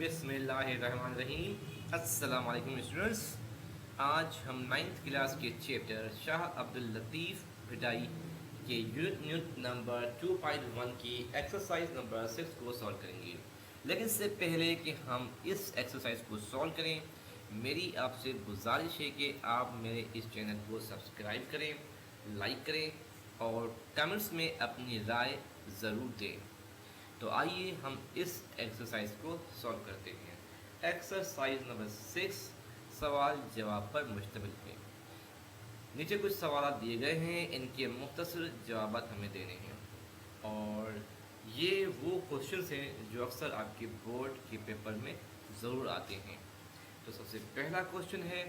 बिस्मिल्लाहिर्रहमानिर्रहीम। अस्सलाम वालेकुम स्टूडेंट्स। आज हम 9th क्लास के चैप्टर शाह अब्दुल लतीफ़ भिटाई के यूनिट नंबर 2.1 की एक्सरसाइज नंबर 6 को सॉल्व करेंगे। लेकिन इससे पहले कि हम इस एक्सरसाइज को सॉल्व करें, मेरी आपसे गुजारिश है कि आप मेरे इस चैनल को सब्सक्राइब करें, लाइक करें और कमेंट्स में अपनी राय ज़रूर दें। तो आइए हम इस एक्सरसाइज को सॉल्व करते हैं। एक्सरसाइज नंबर 6 सवाल जवाब पर मुश्तमिल है। नीचे कुछ सवाल दिए गए हैं, इनके मुख्तसर जवाब हमें देने हैं और ये वो क्वेश्चंस हैं जो अक्सर आपके बोर्ड के पेपर में ज़रूर आते हैं। तो सबसे पहला क्वेश्चन है,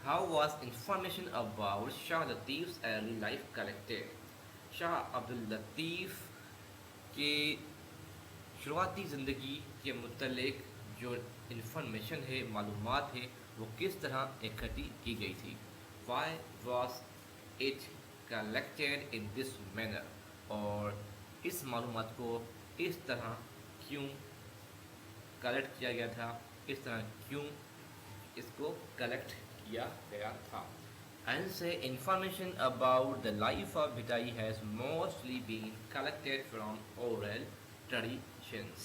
how was information about Shah Latif early life collected. Shah Abdul Latif के शुरुआती ज़िंदगी के मुतल्लिक जो इन्फॉर्मेशन है, मालूमात है, वो किस तरह इकट्ठी की गई थी। Why was it collected in this manner, और इस मालूमात को इस तरह क्यों कलेक्ट किया गया था, इस तरह क्यों इसको कलेक्ट किया गया था। And say information about the life of Bhitai has mostly been collected from oral traditions.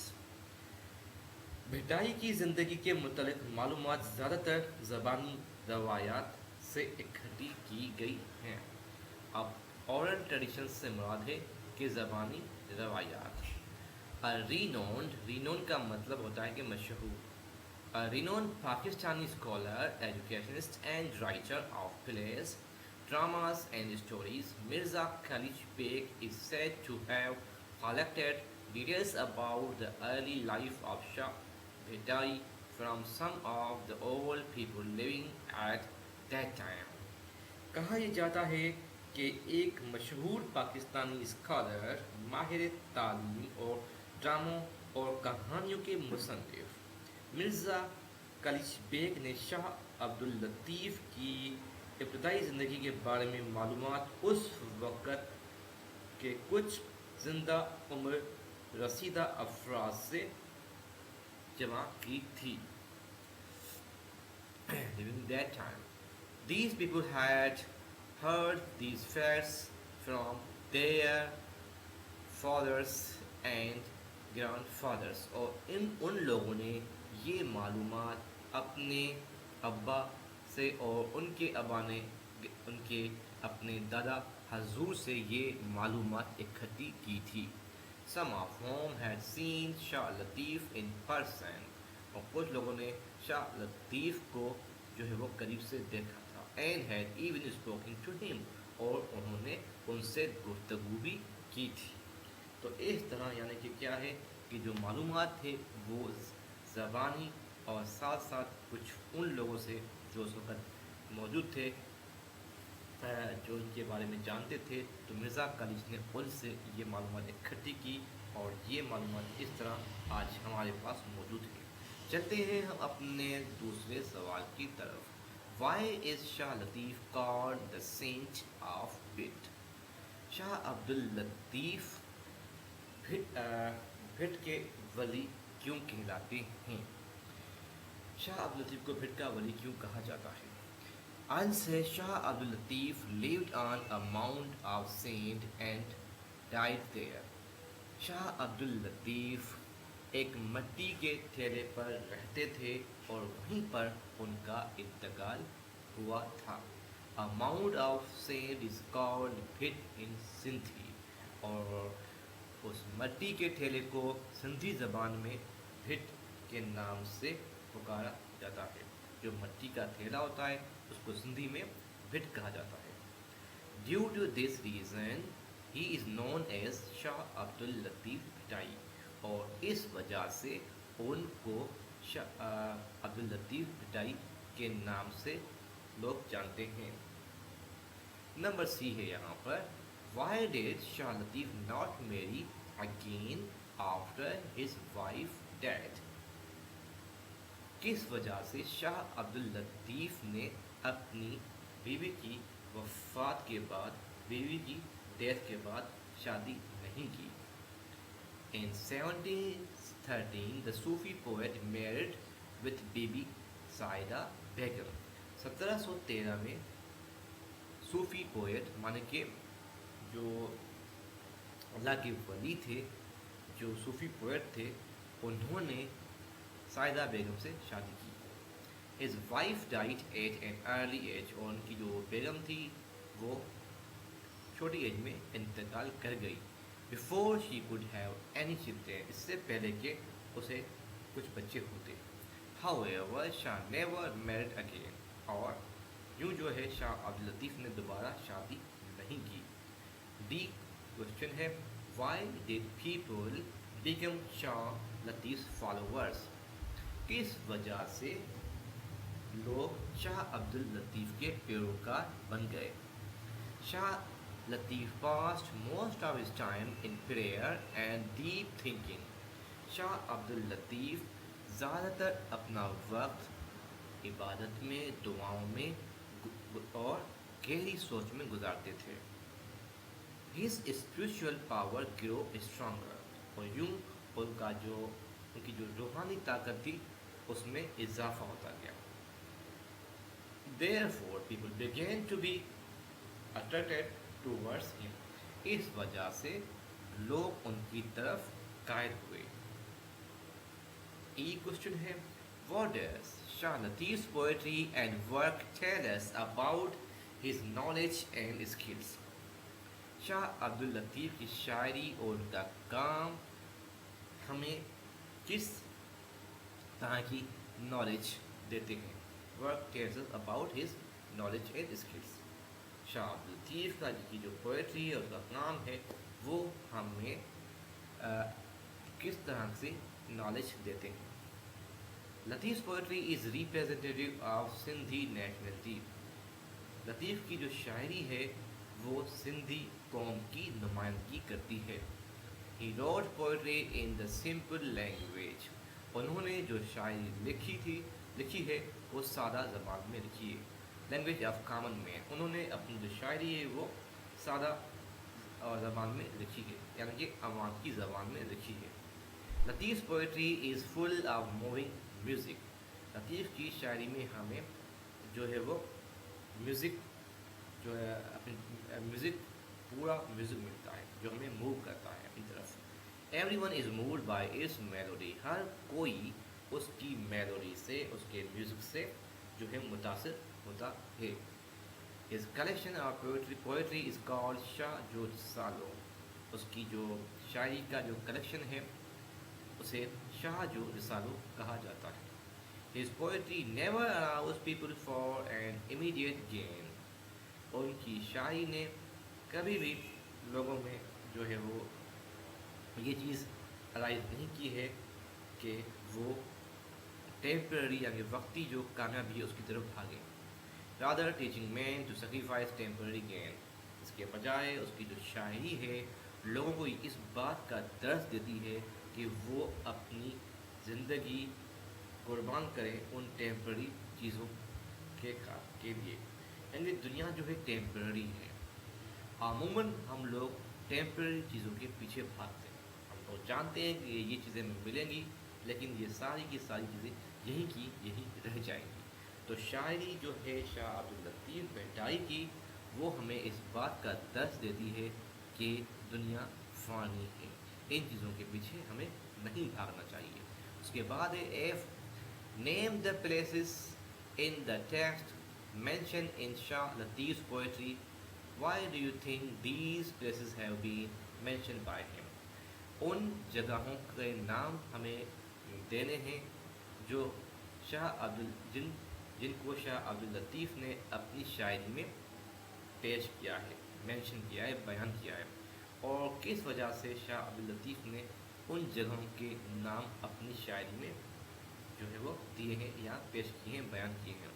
Bhittai की ज़िंदगी के मुतल्लिक मालूमात ज़्यादातर ज़बानी रवायात से इकट्ठी की गई हैं। अब ओरल ट्रेडिशन से मुराद है कि ज़बानी रवायात। रीनोन का मतलब होता है कि मशहूर। A renowned Pakistani scholar, educationist and writer of plays, dramas and stories, Mirza Khalid Beg is said to have collected details about the early life of Shah Bhitai from some of the old people living at that time. कहा यह जाता है कि एक मशहूर Pakistani scholar, माहिर तालीम और ड्रामों और कहानियों के मुसन्निफ मिर्ज़ा कलिश बेग ने शाह अब्दुल लतीफ़ की इब्तदाई ज़िंदगी के बारे में मालूमात उस वक़्त के कुछ ज़िंदा उम्र रसीदा अफराद से जमा की थी। During that time, these people had heard these facts from their fathers and grandfathers, और उन लोगों ने ये मालूमात अपने अब्बा से और उनके अब्बा ने उनके अपने दादा हजूर से ये मालूमात इकट्ठी की थी। Some of whom had seen Shah Latif in person, और कुछ लोगों ने शाह लतीफ़ को जो है वो करीब से देखा था। And had even spoken to him, और उन्होंने उनसे गुफ्तगू भी की थी। तो इस तरह यानी कि क्या है कि जो मालूमात थे वो ज़बानी और साथ साथ कुछ उन लोगों से जो उस वक़्त मौजूद थे, जो इनके बारे में जानते थे, तो मिर्ज़ा कलीज ने उनसे ये मालूमात इकट्ठी की और ये मालूमात इस तरह आज हमारे पास मौजूद है। चलते हैं हम अपने दूसरे सवाल की तरफ। Why is Shah Latif called the saint of Bhit. Shah Abdul Latif Bhit के वली क्यों कहलाते हैं। शाह अब्दुल लतीफ़ को भिट का वली क्यों कहा जाता है। Answer, Shah Abdul Latif lived on a mound of sand and died there. Shah Abdul लतीफ़ एक मट्टी के ठेले पर रहते थे और वहीं पर उनका इंतकाल हुआ था। A mound of sand is called pit in Sindhi, और उस मट्टी के ठेले को सिंधी ज़बान में भिट के नाम से पुकारा जाता है। जो मट्टी का ठेला होता है उसको सिंधी में भिट कहा जाता है। Due to this reason he is known as Shah Abdul Latif Bhittai, और इस वजह से उनको शाह अब्दुल लतीफ़ भिटाई के नाम से लोग जानते हैं। नंबर सी है यहाँ पर, why did Shah Latif not marry again after his wife death. किस वजह से शाह अब्दुल लतीफ़ ने अपनी बीवी की वफ़ात के बाद, बीवी की डेथ के बाद शादी नहीं की। In 1713, the Sufi poet married with Bibi Saida Begum. 1713 में सूफी पोएट माने के जो अल्लाह के वली थे, जो सूफी पोएट थे, उन्होंने साइदा बेगम से शादी की. His wife died at an early age. और उनकी जो बेगम थी वो छोटी एज में इंतकाल कर गई. Before she could have any children, इससे पहले कि उसे कुछ बच्चे होते. However, Shah never married again. और यूँ जो है शाह अब्दुल लतीफ़ ने दोबारा शादी नहीं की. डी क्वेश्चन है, why did people become Shah Latif followers? किस वजह से लोग शाह अब्दुल लतीफ़ के पैरोकार बन गए? Shah Latif passed most of his time in prayer and deep thinking. Shah Abdul लतीफ़ ज़्यादातर अपना वक्त इबादत में, दुआओं में और गहरी सोच में गुजारते थे. His spiritual power grew stronger. और यूँ उनकी जो रूहानी ताकत थी उसमें इजाफा होता गया. Therefore, people began to be attracted towards him. इस वजह से लोग उनकी तरफ कायल हुए. E क्वेश्चन है, what does Shah Latif's poetry and work tell us about his knowledge and skills? Shah Abdul Latif की शायरी और उनका काम हमें किस तरह की नॉलेज देते हैं? Work tells us about his knowledge and skills. Shah Abdul Latif का की जो पोएट्री और उसका काम है वो हमें किस तरह से नॉलेज देते हैं. Latif poetry is representative of Sindhi nationality. Latif की जो शायरी है वो सिंधी कौम की नुमाइंदगी करती है. He wrote poetry in the simple language. उन्होंने जो शायरी लिखी है वो सादा ज़बान में लिखी है. Language of common man. उन्होंने अपनी जो शायरी है वो सादा ज़बान में लिखी है, यानी कि अवाम की ज़बान में लिखी है. Latif poetry is full of moving music. Latif की शायरी में हमें जो है वो म्यूज़िक जो है अपनी म्यूज़िक पूरा म्यूज़िक मिलता है जो हमें मूव करता है अपनी तरफ. Everyone is moved by its melody. हर कोई उसकी मेलोडी से, उसके म्यूज़िक से जो है मुतासिर होता है. His collection of poetry is called Shah जो रिसालो. उसकी जो शायरी का जो कलेक्शन है उसे शाह जो रिसालो कहा जाता है. His poetry never allows people for an immediate gain. उनकी शायरी ने कभी भी लोगों में जो है वो ये चीज़ अलाइज नहीं की है कि वो टेम्पररी यानी वक्ती जो कामयाबी है उसकी तरफ भागे. Rather teaching man to sacrifice temporary gain. इसके बजाय उसकी जो शायरी है लोगों को इस बात का दर्द देती है कि वो अपनी ज़िंदगी कुर्बान करें उन टेम्पररी चीज़ों के लिए. यानी दुनिया जो है टेम्पररी है. अमूमन हम लोग टेम्पररी चीज़ों के पीछे भागते हैं. हम लोग जानते हैं कि ये चीज़ें मिलेंगी, लेकिन ये सारी की सारी चीज़ें यहीं की यहीं रह जाएंगी. तो शायरी जो है शाह अब्दुल लतीफ़ भंडारी की वो हमें इस बात का दर्द देती है कि दुनिया फ़ानी है. इन चीज़ों के पीछे हमें नहीं भागना चाहिए. उसके बाद है F. Name the places in the text mention in Shah Latif poetry. Why do you think these places have been mention by him? उन जगहों के नाम हमें देने हैं जो शाह अब्दुल जिनको शाह अब्दुल लतीफ़ ने अपनी शायरी में पेश किया है, मेंशन किया है, बयान किया है. और किस वजह से शाह अब्दुल लतीफ़ ने उन जगहों के नाम अपनी शायरी में जो है वो दिए हैं या पेश किए हैं, बयान किए हैं.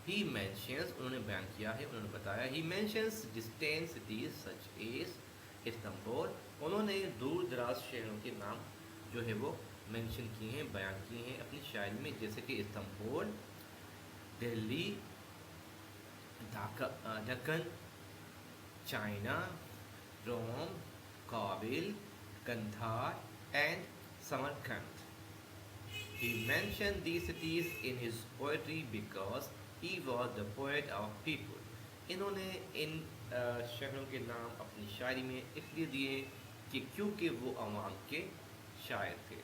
ही मेंशंस, उन्होंने बयान किया है, उन्होंने बताया. He mentions distant cities such as Istanbul. उन्होंने दूर दराज शहरों के नाम जो है वो मेंशन किए हैं, बयान किए हैं अपनी शायरी में, जैसे कि इस्तांबुल, दिल्ली, दक्कन, चाइना, रोम, काबिल, Kandahar, and Samarkand. He mentioned these cities in his poetry because he was the poet of people. इन्होंने इन शहरों के नाम अपनी शायरी में इसलिए दिए कि क्योंकि वो अवाम के शायर थे.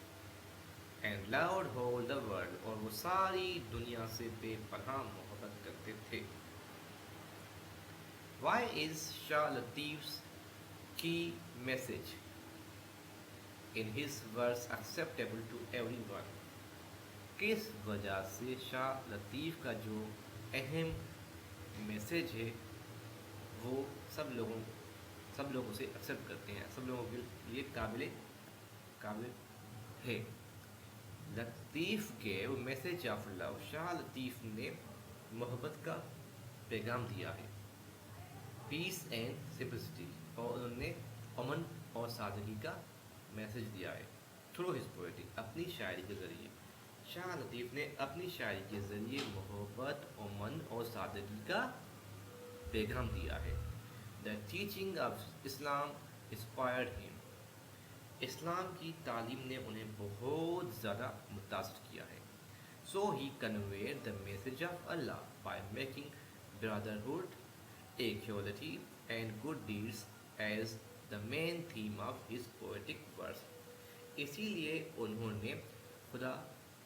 And loved whole the world, और वो सारी दुनिया से बेपनाह मोहब्बत करते थे. Why is Shah Latif's key message in his verse acceptable to everyone? किस वजह से शाह लतीफ़ का जो अहम मैसेज है वो सब लोगों से एक्सेप्ट करते हैं, सब लोगों के लिए काबिल है. लतीफ़ के वो message of love, Shah Latif ने मोहब्बत का पैगाम दिया है, पीस एंड सिंपलिसिटी, और उन्होंने अमन और सादगी का मैसेज दिया है थ्रू हिज पोएट्री, अपनी शायरी के ज़रिए. शाह लतीफ़ ने अपनी शायरी के ज़रिए मोहब्बत, अमन और सादगी का पैगाम दिया है. The teaching of Islam inspired him, इस्लाम की तालीम ने उन्हें बहुत ज़्यादा मुतासर किया है. So he conveyed the message of Allah by making brotherhood, equality and good deeds as the main theme of his poetic verse. इसीलिए उन्होंने खुदा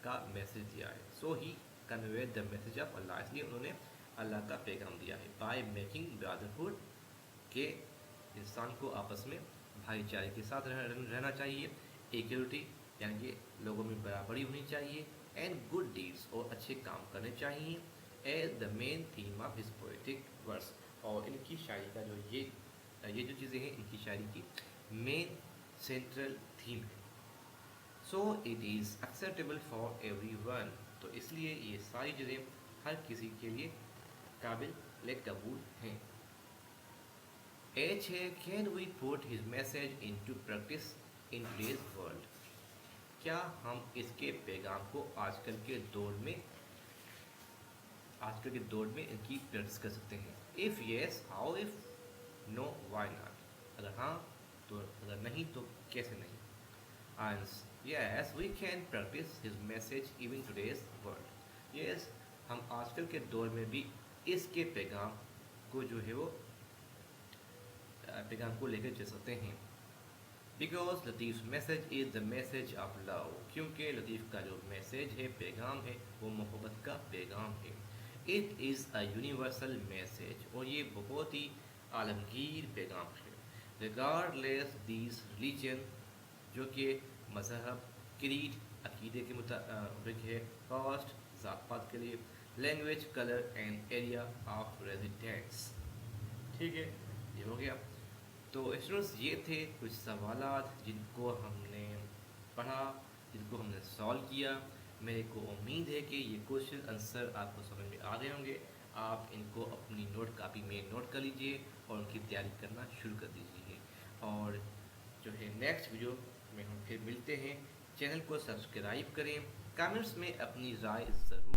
का मैसेज दिया है. So he conveyed the message of अल्लाह, इसलिए उन्होंने अल्लाह का पैगाम दिया है. बाय मेकिंग ब्रदरहुड, के इंसान को आपस में भाईचारे के साथ रहना चाहिए. इक्वलिटी यानी कि लोगों में बराबरी होनी चाहिए. एंड गुड डीड्स, और अच्छे काम करने चाहिए. As the main theme of his poetic verse, और इनकी शायरी का जो ये जो चीज़ें हैं इनकी शायरी की मेन सेंट्रल थीम है. So it is acceptable for everyone, तो इसलिए ये सारी चीज़ें हर किसी के लिए काबिल कबूल हैं. एच है, can we put his message into practice in today's world, क्या हम इसके पैगाम को आजकल के दौर में इनकी प्रैक्टिस कर सकते हैं. If yes how, if no why not, अगर हाँ तो, अगर नहीं तो कैसे नहीं. And yes we can practice his message even today's world, yes हम आजकल के दौर में भी इसके पैगाम को जो है वो पैगाम को लेकर चल सकते हैं. Because Latif message is the message of love, क्योंकि लतीफ़ का जो मैसेज है, पैगाम है, वो मोहब्बत का पैगाम है. It is a universal message, और ये बहुत ही आलमगीर पैगाम है. रिगार्डलेस दीज रिलीजन, जो कि मज़हब, क्रीड, अकीदे के मुताबिक है, कास्ट, ज़ात पात के लिए, language, colour and area of residence. ठीक है, ये हो गया. तो स्टूडेंट्स ये थे कुछ सवालात जिनको हमने पढ़ा, जिनको हमने सॉल्व किया. मेरे को उम्मीद है कि ये क्वेश्चन आंसर आपको समझ में आ गए होंगे. आप इनको अपनी नोट कापी में नोट कर लीजिए और उनकी तैयारी करना शुरू कर दीजिए. और जो है नेक्स्ट वीडियो में हम फिर मिलते हैं. चैनल को सब्सक्राइब करें, कमेंट्स में अपनी राय ज़रूर